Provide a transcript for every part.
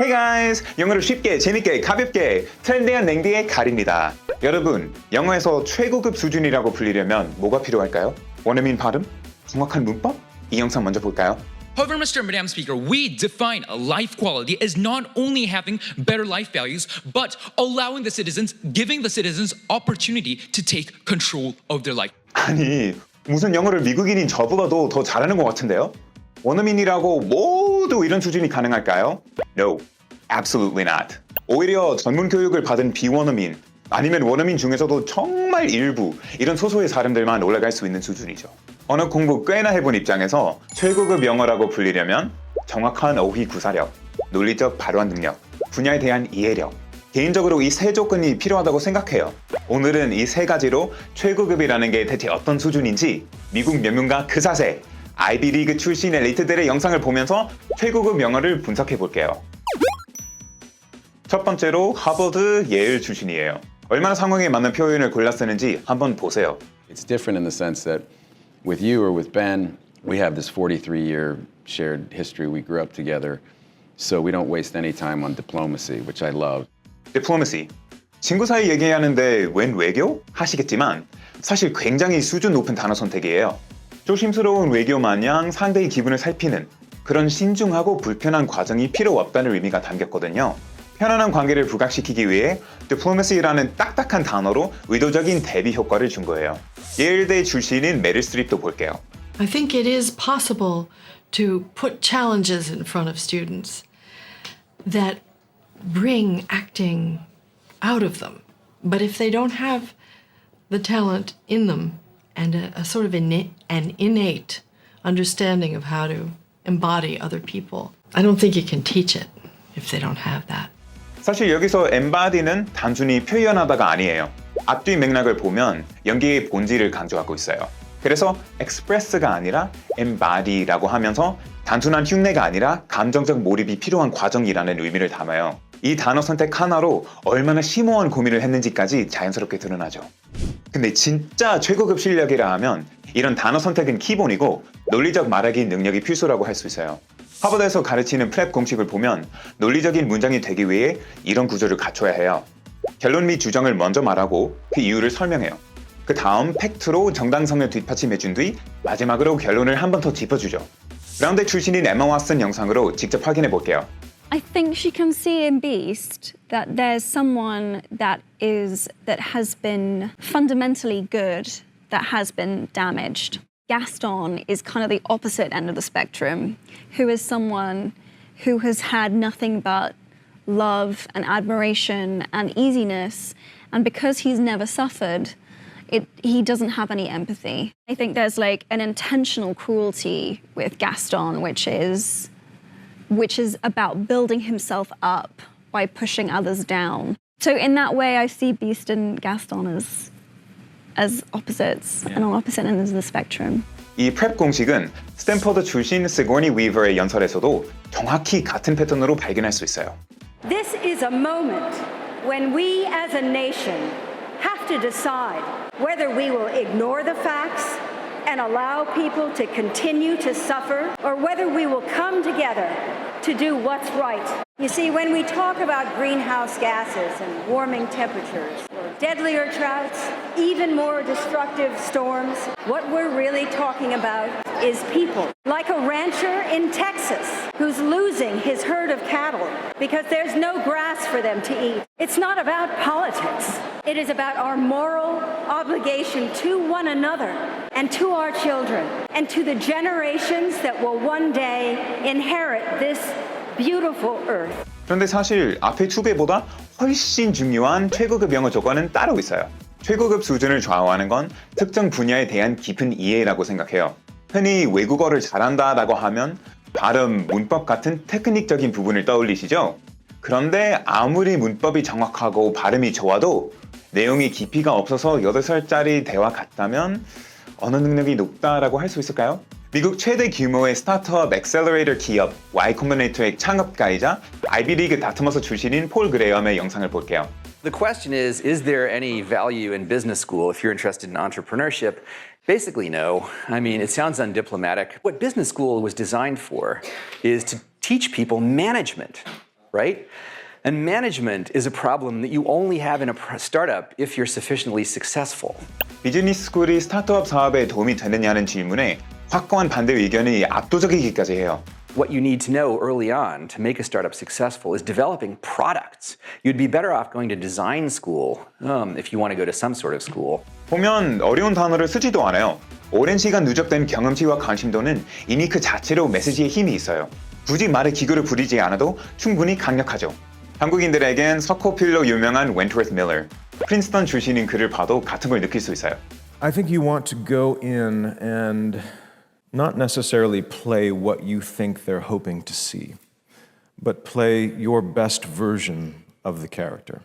Hey guys! 영어를 쉽게, 재밌게, 가볍게 트렌디한 랭디의 갈입니다. 여러분, 영어에서 최고급 수준이라고 불리려면 뭐가 필요할까요? 원어민 발음? 정확한 문법? 이 영상 먼저 볼까요? However, Mr. and Madam Speaker, we define a life quality as not only having better life values, but allowing the citizens, giving the citizens opportunity to take control of their life. 아니, 무슨 영어를 미국인인 저보다도 더 잘하는 것 같은데요? 원어민이라고 모두 이런 수준이 가능할까요? No, absolutely not. 오히려 전문 교육을 받은 비원어민, 아니면 원어민 중에서도 정말 일부 이런 소수의 사람들만 올라갈 수 있는 수준이죠. 언어 공부 꽤나 해본 입장에서 최고급 영어라고 불리려면 정확한 어휘 구사력, 논리적 발원 능력, 분야에 대한 이해력, 개인적으로 이 세 조건이 필요하다고 생각해요. 오늘은 이 세 가지로 최고급이라는 게 대체 어떤 수준인지 미국 명문가 그 자세, 아이비리그 출신 엘리트들의 영상을 보면서 최고급 영어를 분석해 볼게요. 첫 번째로 하버드, 예일 출신이에요. 얼마나 상황에 맞는 표현을 골라 쓰는지 한번 보세요. It's different in the sense that with you or with Ben, we have this 43-year shared history. We grew up together, so we don't waste any time on diplomacy, which I love. Diplomacy. 친구 사이 얘기하는데 웬 외교? 하시겠지만 사실 굉장히 수준 높은 단어 선택이에요. 조심스러운 외교 마냥 상대의 기분을 살피는 그런 신중하고 불편한 과정이 필요 없다는 의미가 담겼거든요. 편안한 관계를 부각시키기 위해 diplomacy라는 딱딱한 단어로 의도적인 대비 효과를 준 거예요. 예일대 출신인 메릴 스트립도 볼게요. I think it is possible to put challenges in front of students that bring acting out of them. But if they don't have the talent in them and a sort of an innate understanding of how to embody other people, I don't think you can teach it if they don't have that. 사실 여기서 embody는 단순히 표현하다가 아니에요. 앞뒤 맥락을 보면 연기의 본질을 강조하고 있어요. 그래서 express가 아니라 embody라고 하면서 단순한 흉내가 아니라 감정적 몰입이 필요한 과정이라는 의미를 담아요. 이 단어 선택 하나로 얼마나 심오한 고민을 했는지까지 자연스럽게 드러나죠. 근데 진짜 최고급 실력이라 하면 이런 단어 선택은 기본이고 논리적 말하기 능력이 필수라고 할 수 있어요. 하버드에서 가르치는 프랩 공식을 보면 논리적인 문장이 되기 위해 이런 구조를 갖춰야 해요. 결론 및 주장을 먼저 말하고 그 이유를 설명해요. 그 다음 팩트로 정당성을 뒷받침해준 뒤 마지막으로 결론을 한 번 더 짚어주죠. 브라운대 출신인 에마 왓슨 영상으로 직접 확인해 볼게요. I think she can see in Beast that there's someone that has been fundamentally good that has been damaged. Gaston is kind of the opposite end of the spectrum, who is someone who has had nothing but love and admiration and easiness, and because he's never suffered, he doesn't have any empathy. I think there's like an intentional cruelty with Gaston, which is about building himself up by pushing others down. So in that way, I see Beast and Gaston as opposites and on opposite ends of the spectrum. 이 프랩 공식은 스탠퍼드 출신 시고니 위버의 연설에서도 정확히 같은 패턴으로 발견할 수 있어요. This is a moment when we as a nation have to decide whether we will ignore the facts and allow people to continue to suffer, or whether we will come together to do what's right. You see, when we talk about greenhouse gases and warming temperatures, or deadlier droughts, even more destructive storms, what we're really talking about is people. Like a rancher in Texas who's losing his herd of cattle because there's no grass for them to eat. It's not about politics. It is about our moral obligation to one another and to our children and to the generations that will one day inherit this beautiful earth. 그런데 사실 앞에 두 개보다 훨씬 중요한 최고급 영어 조건은 따로 있어요. 최고급 수준을 좌우하는 건 특정 분야에 대한 깊은 이해라고 생각해요. 흔히 외국어를 잘한다라고 하면 발음, 문법 같은 테크닉적인 부분을 떠올리시죠? 그런데 아무리 문법이 정확하고 발음이 좋아도 내용이 깊이가 없어서 8살짜리 대화 같다면 언어 능력이 높다라고 할 수 있을까요? 미국 최대 규모의 스타트업 엑셀러레이터 기업 Y 컴비네이터의 창업가이자 아이비리그 다트머스 출신인 폴 그레엄의 영상을 볼게요. The question is there any value in business school if you're interested in entrepreneurship? Basically, no. I mean, it sounds undiplomatic. What business school was designed for is to teach people management. right? And management is a problem that you only have in a startup if you're sufficiently successful. 비즈니스 스쿨이 스타트업 사업에 도움이 되느냐는 질문에 확고한 반대 의견이 압도적이기까지 해요. What you need to know early on to make a startup successful is developing products. You'd be better off going to design school if you want to go to some sort of school. 보면 어려운 단어를 쓰지도 않아요. 오랜 시간 누적된 경험치와 관심도는 이미 그 자체로 메시지에 힘이 있어요. 굳이 말에 기교를 부리지 않아도 충분히 강력하죠. 한국인들에겐 서코필로 유명한 웬트워스 밀러, 프린스턴 출신인 그를 봐도 같은 걸 느낄 수 있어요. I think you want to go in and not necessarily play what you think they're hoping to see, but play your best version of the character.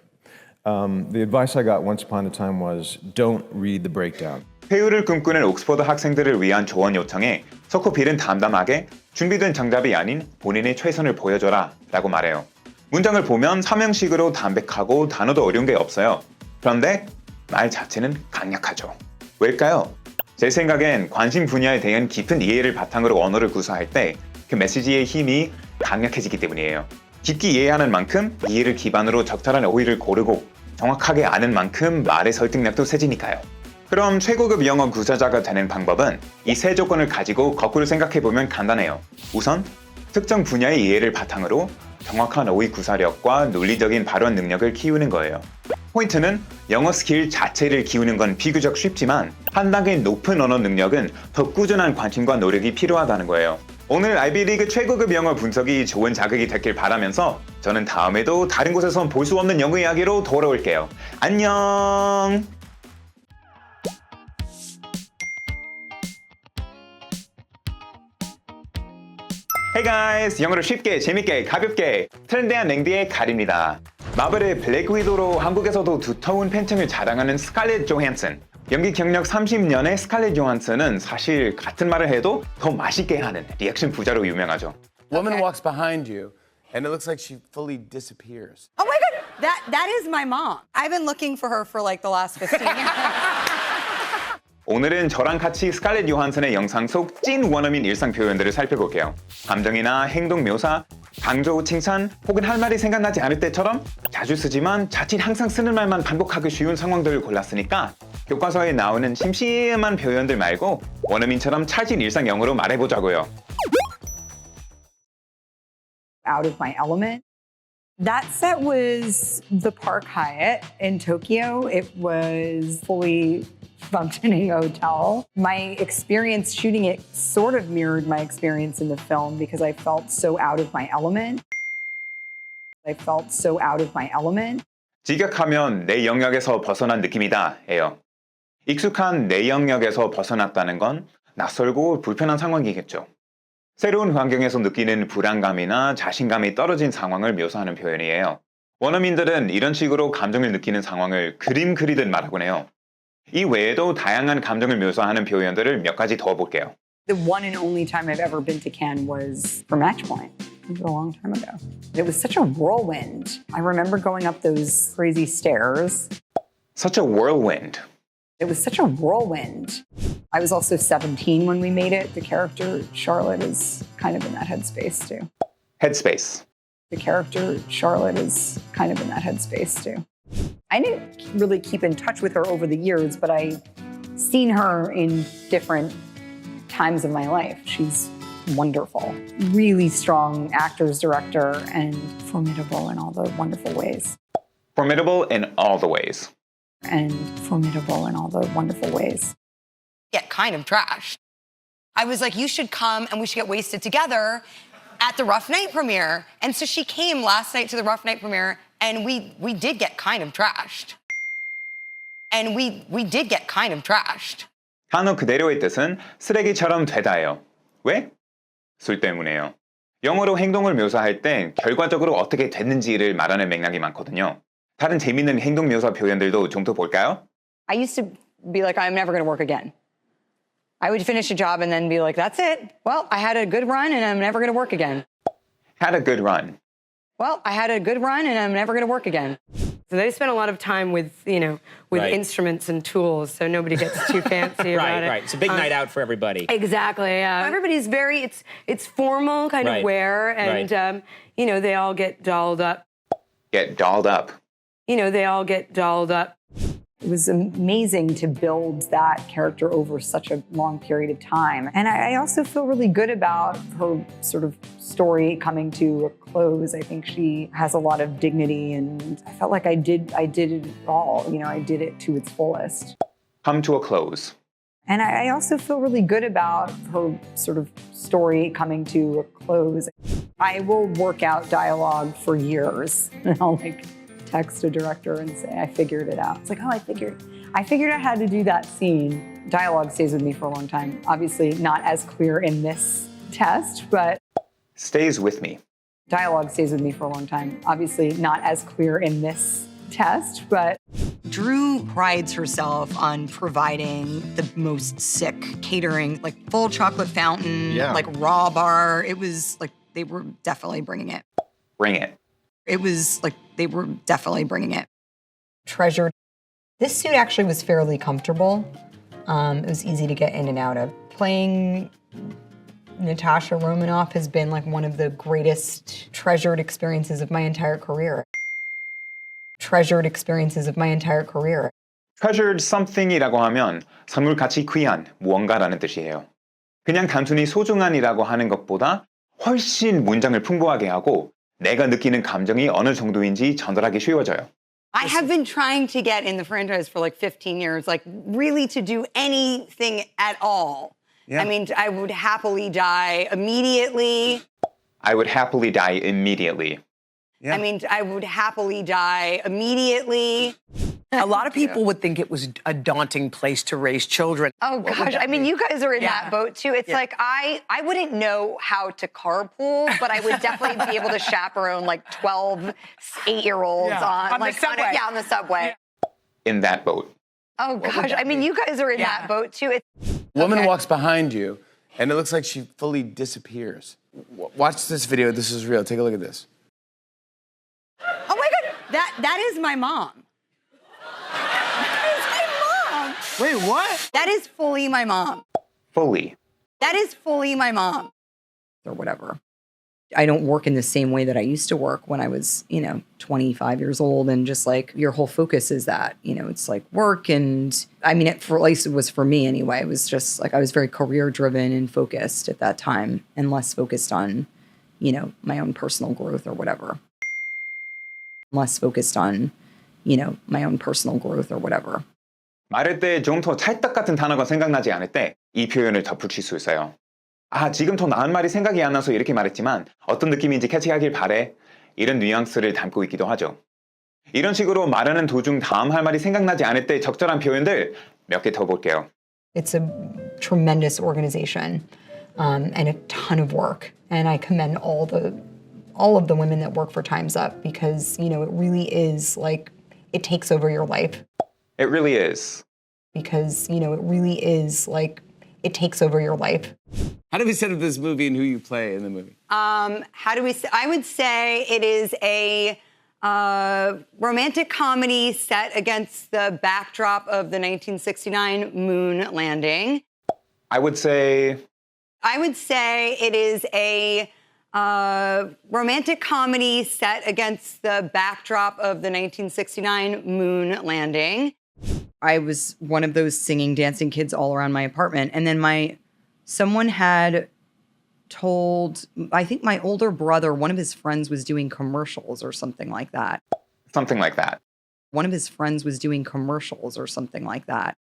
The advice I got once upon a time was don't read the breakdown. 배우를 꿈꾸는 옥스퍼드 학생들을 위한 조언 요청에 서코필은 담담하게 준비된 정답이 아닌 본인의 최선을 보여줘라 라고 말해요. 문장을 보면 서명식으로 담백하고 단어도 어려운 게 없어요. 그런데 말 자체는 강력하죠. 왜일까요? 제 생각엔 관심 분야에 대한 깊은 이해를 바탕으로 언어를 구사할 때 그 메시지의 힘이 강력해지기 때문이에요. 깊게 이해하는 만큼 이해를 기반으로 적절한 어휘를 고르고 정확하게 아는 만큼 말의 설득력도 세지니까요. 그럼 최고급 영어 구사자가 되는 방법은 이 세 조건을 가지고 거꾸로 생각해보면 간단해요. 우선 특정 분야의 이해를 바탕으로 정확한 어휘 구사력과 논리적인 발언 능력을 키우는 거예요. 포인트는 영어 스킬 자체를 키우는 건 비교적 쉽지만 한 단계 높은 언어 능력은 더 꾸준한 관심과 노력이 필요하다는 거예요. 오늘 아이비리그 최고급 영어 분석이 좋은 자극이 됐길 바라면서 저는 다음에도 다른 곳에선 볼 수 없는 영어 이야기로 돌아올게요. 안녕! Hey guys! 영어를 쉽게, 재밌게, 가볍게 트렌디한 랭디의 칼입니다. 마블의 블랙 위도로 한국에서도 두터운 팬층을 자랑하는 스칼렛 조한슨. 연기 경력 30년의 스칼렛 조한슨은 사실 같은 말을 해도 더 맛있게 하는 리액션 부자로 유명하죠. Woman walks behind you, and it looks like she fully disappears. Oh my God, that is my mom. I've been looking for her for like the last 15 years. 오늘은 저랑 같이 스칼렛 요한슨의 영상 속 찐 원어민 일상 표현들을 살펴볼게요. 감정이나 행동 묘사, 강조, 칭찬, 혹은 할 말이 생각나지 않을 때처럼 자주 쓰지만 자칫 항상 쓰는 말만 반복하기 쉬운 상황들을 골랐으니까 교과서에 나오는 심심한 표현들 말고 원어민처럼 찰진 일상 영어로 말해보자고요. Out of my element. That set was the Park Hyatt in Tokyo. It was fully functioning hotel. My experience shooting it sort of mirrored my experience in the film because I felt so out of my element. 직역하면 내 영역에서 벗어난 느낌이다 해요. 익숙한 내 영역에서 벗어났다는 건 낯설고 불편한 상황이겠죠. 새로운 환경에서 느끼는 불안감이나 자신감이 떨어진 상황을 묘사하는 표현이에요. 원어민들은 이런 식으로 감정을 느끼는 상황을 그림 그리듯 말하곤 해요. 이 외에도 다양한 감정을 묘사하는 표현들을 몇 가지 더 볼게요. The one and only time I've ever been to Cannes was for Match Point. It was a long time ago. It was such a whirlwind. I remember going up those crazy stairs. Such a whirlwind. It was such a whirlwind. I was also 17 when we made it. The character Charlotte is kind of in that headspace too. Headspace. The character Charlotte is kind of in that headspace too. I didn't really keep in touch with her over the years, but I've seen her in different times of my life. She's wonderful. Really strong actors, director, and formidable in all the wonderful ways. Formidable in all the ways. And formidable in all the wonderful ways. Get kind of trashed. I was like, you should come and we should get wasted together at the Rough Night premiere. And so she came last night to the Rough Night premiere and we did get kind of trashed. And we did get kind of trashed. 단어 그대로의 뜻은 쓰레기처럼 되다예요. 왜? 술 때문에요. 영어로 행동을 묘사할 때 결과적으로 어떻게 됐는지를 말하는 맥락이 많거든요. 다른 재밌는 행동 묘사 표현들도 좀 더 볼까요? I used to be like, I'm never going to work again. I would finish a job and then be like, that's it. Well, I had a good run and I'm never going to work again. Had a good run. Well, I had a good run and I'm never going to work again. So they spend a lot of time with, with Right. instruments and tools, so nobody gets too fancy about it. Right. It's a big night out for everybody. Exactly. Yeah. Everybody's very it's formal kind Right. of wear, and they all get dolled up. Get dolled up. They all get dolled up. It was amazing to build that character over such a long period of time. And I also feel really good about her sort of story coming to a close. I think she has a lot of dignity, and I felt like I did it all. I did it to its fullest. Come to a close. And I also feel really good about her sort of story coming to a close. I will work out dialogue for years, and I'll text a director and say, I figured it out. It's like, oh, I figured out how to do that scene. Dialogue stays with me for a long time. Obviously not as clear in this test, but Stays with me. dialogue stays with me for a long time. Obviously not as clear in this test, but Drew prides herself on providing the most sick catering, like full chocolate fountain, like raw bar. It was like they were definitely bringing it. Bring it. It was like they were definitely bringing it. Treasured. This suit actually was fairly comfortable. It was easy to get in and out of. Playing Natasha Romanoff has been like one of the greatest treasured experiences of my entire career. Treasured experiences of my entire career. Treasured something이라고 하면 선물같이 귀한 무언가라는 뜻이에요. 그냥 단순히 소중한이라고 하는 것보다 훨씬 문장을 풍부하게 하고 내가 느끼는 감정이 어느 정도인지 전달하기 쉬워져요. I have been trying to get in the franchise for like 15 years, like really to do anything at all. Yeah. I mean, I would happily die immediately. I would happily die immediately. I mean, I would happily die immediately. A lot of people would think it was a daunting place to raise children. Oh gosh, I mean, you guys are in that boat too. It's like I wouldn't know how to carpool, but I would definitely be able to chaperone like 12 8-year-olds on the subway. on the subway. In that boat. Oh gosh, I mean, you guys are in that boat too. Woman walks behind you, and it looks like she fully disappears. Watch this video. This is real. Take a look at this. Oh my God, that is my mom. That is my mom. Wait, what? That is fully my mom. Fully. That is fully my mom. Or whatever. I don't work in the same way that I used to work when I was, 25 years old, and just like your whole focus is that, it's like work. And I mean, at least it was for me anyway. It was just like I was very career driven and focused at that time, and less focused on, my own personal growth or whatever. Less focused on, my own personal growth or whatever. 말할 때 좀 더 찰떡 같은 단어가 생각나지 않을 때 이 표현을 덧붙일 수 있어요. 아, 지금 더 나은 말이 생각이 안 나서 이렇게 말했지만 어떤 느낌인지 캐치하길 바래. 이런 뉘앙스를 담고 있기도 하죠. 이런 식으로 말하는 도중 다음 할 말이 생각나지 않을 때 적절한 표현들 몇 개 더 볼게요. It's a tremendous organization and a ton of work. And I commend all of the women that work for Time's Up because, it really is like, it takes over your life. It really is. Because, it really is like, it takes over your life. How do we set up this movie and who you play in the movie? How do we say? I would say it is a romantic comedy set against the backdrop of the 1969 moon landing. I would say it is a romantic comedy set against the backdrop of the 1969 moon landing. I was one of those singing, dancing kids all around my apartment. And then someone had told, I think my older brother, one of his friends was doing commercials or something like that. Something like that. One of his friends was doing commercials or something like that.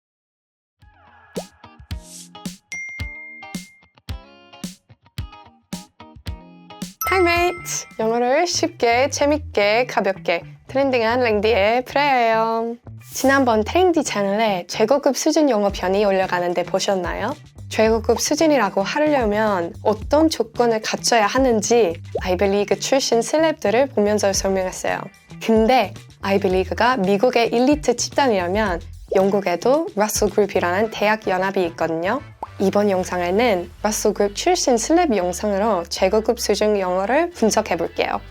타임메이트! 영어를 쉽게, 재밌게, 가볍게 트렌딩한 랭디의 프레예요. 지난번 트렌디 채널에 최고급 수준 영어 편이 올라가는데 보셨나요? 최고급 수준이라고 하려면 어떤 조건을 갖춰야 하는지 아이비리그 출신 셀럽들을 보면서 설명했어요. 근데 아이비리그가 미국의 일리트 집단이라면 영국에도 러셀 그룹이라는 대학 연합이 있거든요. 이번 영상에는 러셀 그룹 출신 셀럽 영상으로 최고급 수준 영어를 분석해 볼게요.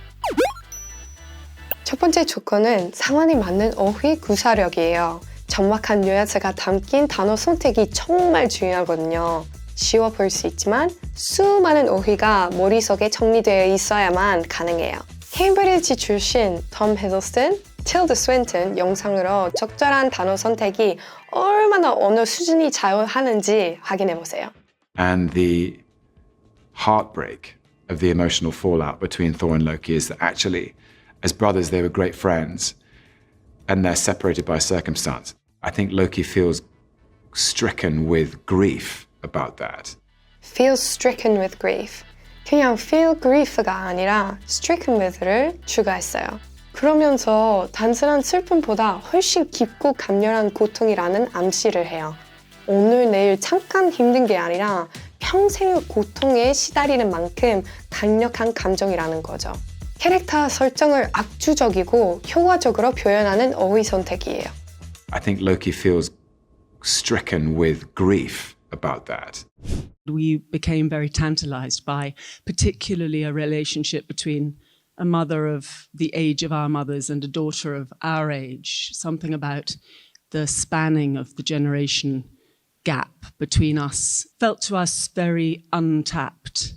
첫 번째 조건은 상황에 맞는 어휘 구사력이에요. 정확한 뉘앙스가 담긴 단어 선택이 정말 중요하거든요. 쉬워 보일 수 있지만 수많은 어휘가 머릿속에 정리되어 있어야만 가능해요. 케임브리지 출신 톰 히들스턴, 틸다 스윈턴 영상으로 적절한 단어 선택이 얼마나 언어 수준이 좌우하는지 확인해 보세요. And the heartbreak of the emotional fallout between Thor and Loki is that actually, as brothers, they were great friends, and they're separated by circumstance. I think Loki feels stricken with grief about that. Feels stricken with grief. 그냥 feel grief가 아니라 stricken with를 추가했어요. 그러면서 단순한 슬픔보다 훨씬 깊고 강렬한 고통이라는 암시를 해요. 오늘 내일 잠깐 힘든 게 아니라 평생의 고통에 시달리는 만큼 강력한 감정이라는 거죠. 캐릭터 설정을 악주적이고 효과적으로 표현하는 어휘 선택이에요. I think Loki feels stricken with grief about that. We became very tantalized by particularly a relationship between a mother of the age of our mothers and a daughter of our age, something about the spanning of the generation gap between us felt to us very untapped,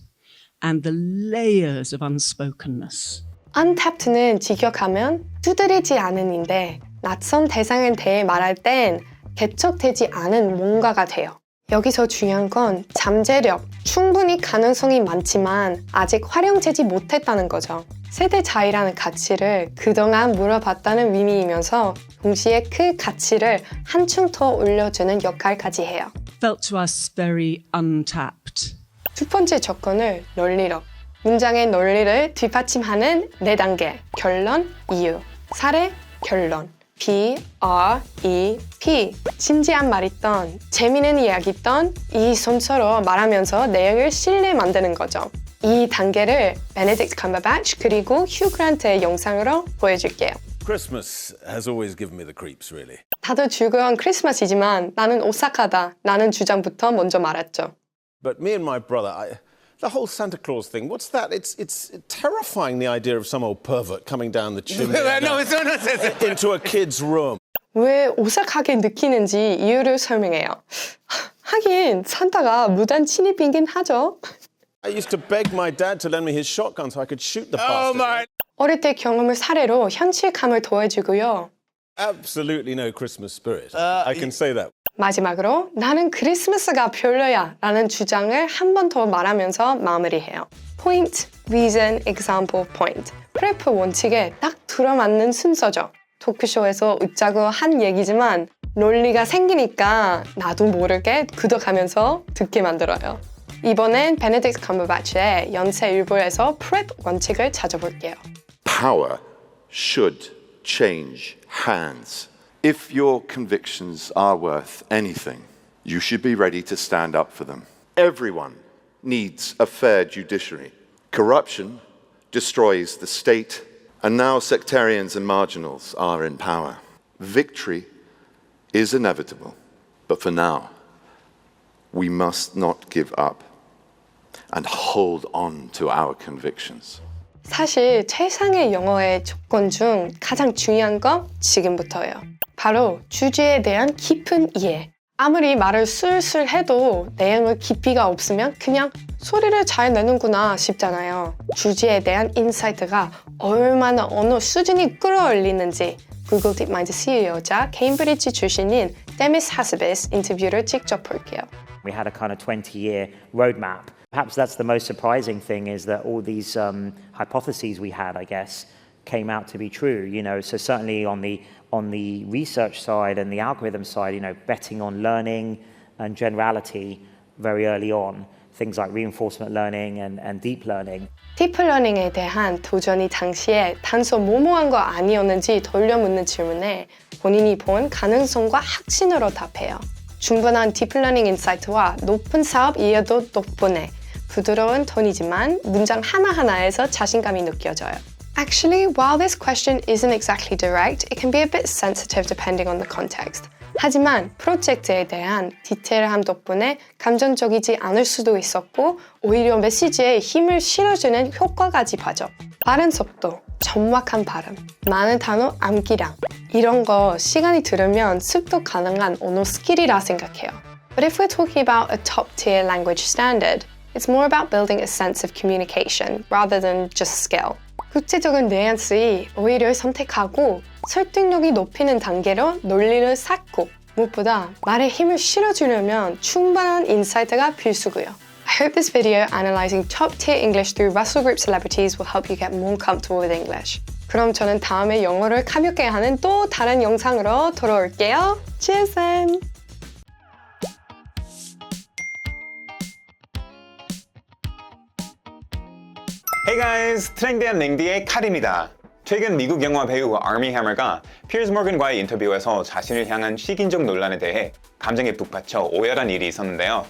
and the layers of unspokenness. Untapped는 직역하면 두드리지 않은인데 낯선 대상에 대해 말할 땐 개척되지 않은 뭔가가 돼요. 여기서 중요한 건 잠재력, 충분히 가능성이 많지만 아직 활용되지 못했다는 거죠. 세대 차이라는 가치를 그동안 물어봤다는 의미이면서 동시에 그 가치를 한층 더 올려주는 역할까지 해요. Felt to us very untapped. 두 번째 조건을 논리력. 문장의 논리를 뒷받침하는 4단계. 결론, 이유. 사례, 결론. B, R, E, P. 진지한 말이던 재미있는 이야기던 이 순서로 말하면서 내용을 신뢰 만드는 거죠. 이 단계를 베네딕트 컴버배치 그리고 휴 그란트의 영상으로 보여줄게요. Christmas has always given me the creeps, really. 다들 즐거운 크리스마스이지만 나는 오싹하다. 라는 주장부터 먼저 말했죠. But me and my brother, the whole Santa Claus thing, what's that? It's terrifying, the idea of some old pervert coming down the chimney No, it's not. into a kid's room. 왜 오싹하게 느끼는지 이유를 설명해요. 하긴 산타가 무단 침입이긴 하죠. I used to beg my dad to lend me his shotgun so I could shoot the bastard. my. 어릴 때 경험을 사례로 현실감을 더해주고요. Absolutely no Christmas spirit. I can say that. 마지막으로 나는 크리스마스가 별로야 라는 주장을 한 번 더 말하면서 마무리해요. Point, reason, example, point. 프레프 원칙에 딱 들어맞는 순서죠. 토크쇼에서 웃자고 한 얘기지만 논리가 생기니까 나도 모르게 굳어가면서 듣게 만들어요. 이번엔 베네딕트 컴버배치의 연쇄 일부에서 프레프 원칙을 찾아볼게요. Power should change hands. If your convictions are worth anything, you should be ready to stand up for them. Everyone needs a fair judiciary. Corruption destroys the state, and now sectarians and marginals are in power. Victory is inevitable, but for now, we must not give up and hold on to our convictions. 사실 최상의 영어의 조건 중 가장 중요한 건 지금부터예요. 바로 주제에 대한 깊은 이해. 아무리 말을 술술 해도 내용의 깊이가 없으면 그냥 소리를 잘 내는구나 싶잖아요. 주제에 대한 인사이트가 얼마나 언어 수준이 끌어올리는지 구글 딥마인드 CEO자 케임브리지 출신인 데미스 하스비스 인터뷰를 직접 볼게요. We had a kind of 20-year roadmap. Perhaps that's the most surprising thing is that all these hypotheses we had, I guess, came out to be true. You know, so certainly on the research side and the algorithm side, you know, betting on learning and generality very early on, things like reinforcement learning and deep learning. 딥러닝에 대한 도전이 당시에 단서 모모한 거 아니었는지 돌려묻는 질문에 본인이 본 가능성과 확신으로 답해요. 충분한 딥러닝 인사이트와 높은 사업 이해도 덕분에 부드러운 톤이지만 문장 하나하나에서 자신감이 느껴져요. Actually, while this question isn't exactly direct, it can be a bit sensitive depending on the context. 하지만 프로젝트에 대한 디테일함 덕분에 감정적이지 않을 수도 있었고 오히려 메시지에 힘을 실어주는 효과까지 봐죠. 발음 속도, 정확한 발음, 많은 단어 암기량 이런 거 시간이 들으면 습득 가능한 언어 스킬이라 생각해요. But if we're talking about a top-tier language standard, it's more about building a sense of communication rather than just skill. 구체적인 뉘앙스를 오히려 선택하고 설득력이 높이는 단계로 논리를 쌓고 무엇보다 말에 힘을 실어주려면 충분한 인사이트가 필수고요. I hope this video analyzing top-tier English through Russell Group celebrities will help you get more comfortable with English. 그럼 저는 다음에 영어를 가볍게 하는 또 다른 영상으로 돌아올게요. Cheers then! Hey guys! 트렌디한 랭디의 칼입니다. 최근 미국 영화 배우 아미 해머가 피어스 모건과의 인터뷰에서 자신을 향한 식인종 논란에 대해 감정에 북받쳐 오열한 일이 있었는데요.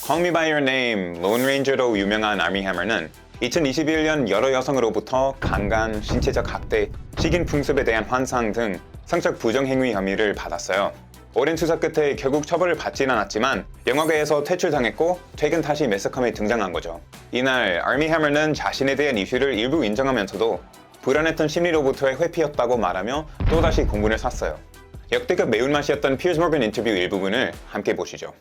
Call Me By Your Name, Lone Ranger로 유명한 아미 해머는 2021년 여러 여성으로부터 강간, 신체적 학대, 식인 풍습에 대한 환상 등 성적 부정행위 혐의를 받았어요. 오랜 수사 끝에 결국 처벌을 받진 않았지만 영화계에서 퇴출당했고 퇴근 다시 매스컴에 등장한 거죠. 이날 아미 해머는 자신에 대한 이슈를 일부 인정하면서도 불안했던 심리로부터의 회피였다고 말하며 또다시 공분을 샀어요. 역대급 매운맛이었던 피어스 모건 인터뷰 일부분을 함께 보시죠.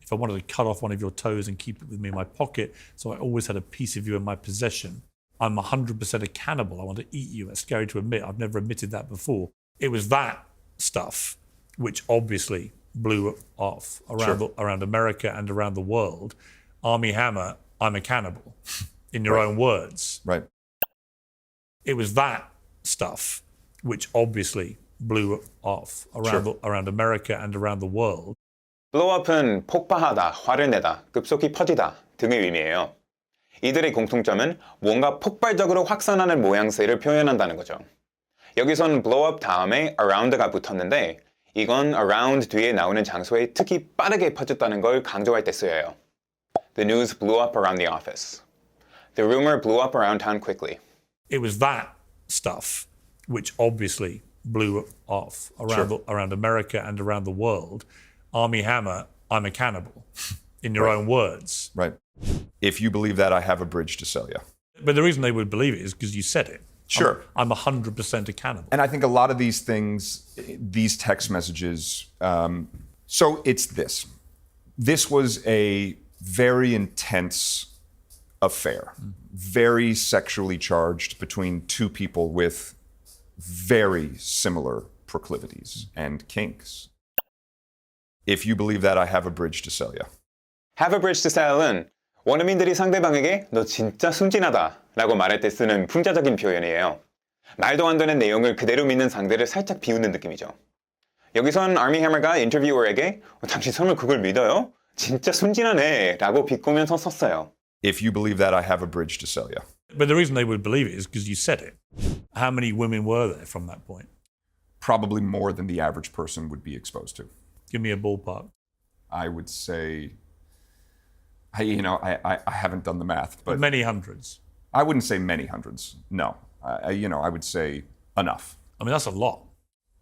If I wanted to cut off one of your toes and keep it with me in my pocket, so I always had a piece of you in my possession, I'm 100% a cannibal. I want to eat you. It's scary to admit. I've never admitted that before. It was that stuff which obviously blew off around America and around the world. Armie Hammer, I'm a cannibal, in your own words. Right. It was that stuff which obviously blew off around America and around the world. 블로우업은 폭발하다, 화를 내다, 급속히 퍼지다 등의 의미예요. 이들의 공통점은 뭔가 폭발적으로 확산하는 모양새를 표현한다는 거죠. 여기선 blowup 다음에 around가 붙었는데 이건 around 뒤에 나오는 장소에 특히 빠르게 퍼졌다는 걸 강조할 때 쓰여요. The news blew up around the office. The rumor blew up around town quickly. It was that stuff which obviously blew off around America and around the world. Armie Hammer, I'm a cannibal, in your own words. Right. If you believe that, I have a bridge to sell you. But the reason they would believe it is because you said it. Sure. I'm 100% a cannibal. And I think a lot of these things, these text messages, so it's this. This was a very intense affair, very sexually charged between two people with very similar proclivities and kinks. If you believe that, I have a bridge to sell you. Have a bridge to sell은 원어민들이 상대방에게 너 진짜 순진하다 라고 말할 때 쓰는 풍자적인 표현이에요. 말도 안 되는 내용을 그대로 믿는 상대를 살짝 비웃는 느낌이죠. 여기선 아미 해머가 인터뷰어에게 당신 설마 그걸 믿어요? 진짜 순진하네 라고 비꼬면서 썼어요. If you believe that, I have a bridge to sell you. But the reason they would believe it is because you said it. How many women were there from that point? Probably more than the average person would be exposed to. Give me a ballpark. I would say, I haven't done the math, but many hundreds. I wouldn't say many hundreds. No, I would say enough. I mean, that's a lot.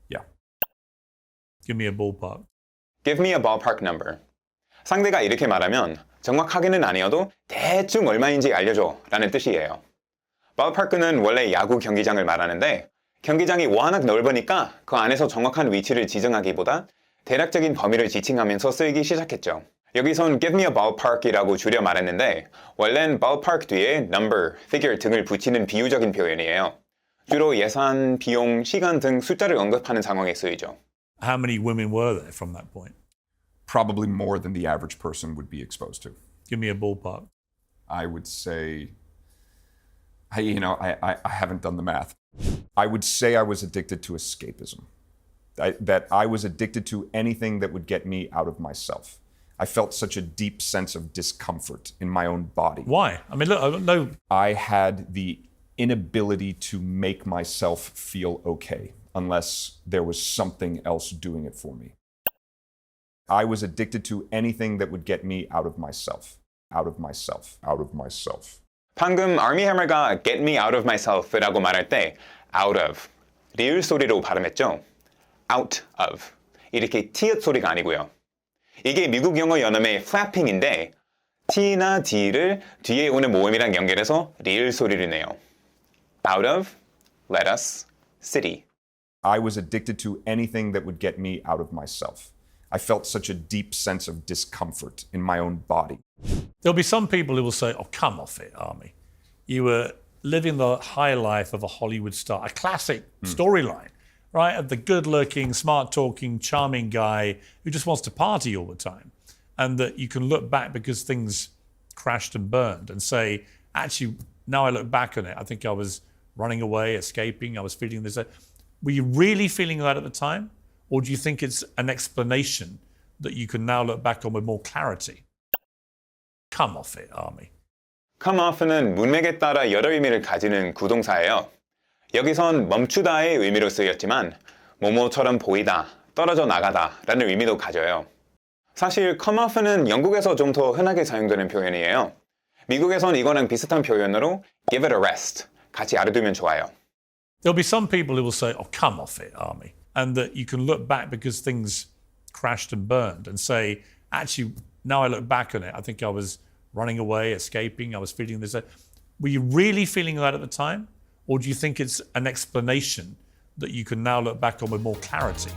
Yeah. Give me a ballpark. Give me a ballpark number. 상대가 이렇게 말하면 정확하게는 아니어도 대충 얼마인지 알려줘 라는 뜻이에요. ballpark는 원래 야구 경기장을 말하는데 경기장이 워낙 넓으니까 그 안에서 정확한 위치를 지정하기보다 대략적인 범위를 지칭하면서 쓰이기 시작했죠. 여기선 give me a ballpark이라고 줄여 말했는데 원래는 ballpark 뒤에 number, figure 등을 붙이는 비유적인 표현이에요. 주로 예산, 비용, 시간 등 숫자를 언급하는 상황에 쓰이죠. How many women were there from that point? Probably more than the average person would be exposed to. Give me a ballpark. I would say, I haven't done the math. I would say I was addicted to escapism. That I was addicted to anything that would get me out of myself. I felt such a deep sense of discomfort in my own body. Why? I mean, look, no. I had the inability to make myself feel okay unless there was something else doing it for me. I was addicted to anything that would get me out of myself. Out of myself. Out of myself. 방금 아미 해머가 get me out of myself라고 말할 때 out of, 리을 소리로 발음했죠. out of. 이렇게 티읕 소리가 아니고요. 이게 미국 영어 연음의 flapping인데 T나 D를 뒤에 오는 모음이랑 연결해서 리을 소리를 내요. Out of, let us, city. I was addicted to anything that would get me out of myself. I felt such a deep sense of discomfort in my own body. There'll be some people who will say, oh, come off it, Army. You were living the high life of a Hollywood star, a classic storyline, right? Of the good-looking, smart-talking, charming guy who just wants to party all the time. And that you can look back because things crashed and burned and say, actually, now I look back on it, I think I was running away, escaping, I was feeling this. Were you really feeling that at the time? Or do you think it's an explanation that you can now look back on with more clarity? Come off it, Army. come off는 문맥에 따라 여러 의미를 가지는 구동사예요. 여기선 멈추다의 의미로 쓰였지만 뭐뭐처럼 보이다, 떨어져 나가다 라는 의미도 가져요. 사실 come off는 영국에서 좀 더 흔하게 사용되는 표현이에요. 미국에선 이거랑 비슷한 표현으로 give it a rest, 같이 알아두면 좋아요. There'll be some people who will say, oh, come off it, Army. And that you can look back because things crashed and burned and say, actually, now I look back on it, I think I was running away, escaping, I was feeling this. Were you really feeling that at the time? Or do you think it's an explanation that you can now look back on with more clarity?